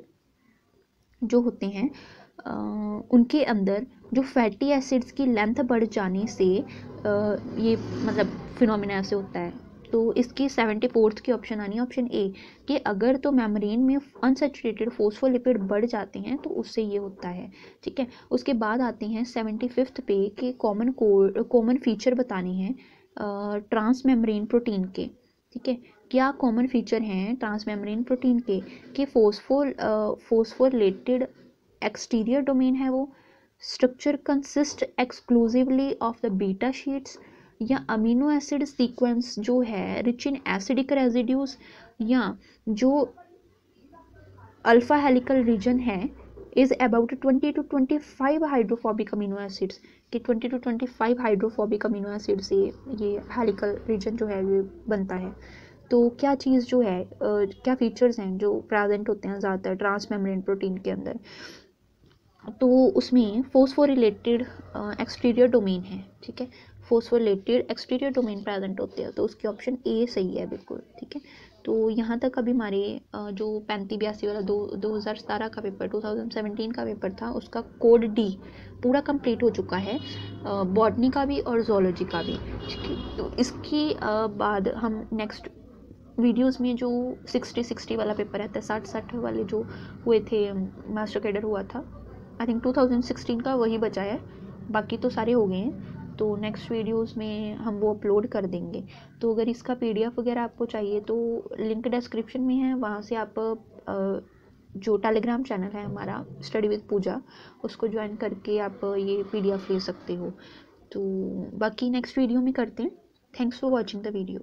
जो होते हैं उनके अंदर जो फैटी एसिड्स की लेंथ बढ़ जाने से ये मतलब फिनोमिना ऐसे होता है। तो इसकी 74th की ऑप्शन आनी है ऑप्शन ए, कि अगर तो मेम्ब्रेन में अनसेचुरेटेड फोस्फोलिपिड बढ़ जाते हैं तो उससे ये होता है। ठीक है, उसके बाद आते हैं 75th पे कि कॉमन फीचर बताने हैं ट्रांस मेम्ब्रेन प्रोटीन के। ठीक है, क्या कॉमन फीचर हैं ट्रांस मेम्ब्रेन प्रोटीन के, कि फोस्फोलेटेड एक्सटीरियर डोमेन है वो, structure consist exclusively of the beta sheets, या अमीनो एसिड सीक्वेंस जो है रिच इन एसिडिक रेजिड्यूज, या जो अल्फा हेलिकल रीजन है is about 20 to 25 hydrophobic amino acids, कि 20 to 25 हाइड्रोफोबिक अमीनो एसिड से ये हेलिकल रीजन जो है ये बनता है। तो क्या चीज़ जो है क्या फीचर्स हैं जो प्रेजेंट होते हैं ज़्यादातर ट्रांस मेम्ब्रेन प्रोटीन के अंदर, तो उसमें फोस्फोरिलेटेड एक्सटीरियर डोमेन है। ठीक है, फोस्फोरिलेटेड एक्सटीरियर डोमेन प्रेजेंट होते हैं, तो उसकी ऑप्शन ए सही है बिल्कुल। ठीक है, तो यहाँ तक अभी हमारे जो 3582 वाला 2017 का पेपर 2017 का पेपर था उसका कोड डी पूरा कंप्लीट हो चुका है, बॉटनी का भी और जोलॉजी का भी। ठीक है, तो इसकी बाद हम नेक्स्ट वीडियोस में जो 60 वाला पेपर रहता है, 60 वाले जो हुए थे मास्टर कैडर हुआ था, आई थिंक 2016 का वही बचा है, बाकी तो सारे हो गए हैं। तो नेक्स्ट वीडियोस में हम वो अपलोड कर देंगे। तो अगर इसका पीडीएफ वगैरह आपको चाहिए तो लिंक डिस्क्रिप्शन में है, वहाँ से आप जो टेलीग्राम चैनल है हमारा स्टडी विद पूजा उसको ज्वाइन करके आप ये पीडीएफ ले सकते हो। तो बाकी नेक्स्ट वीडियो में करते हैं। Thanks for watching the video.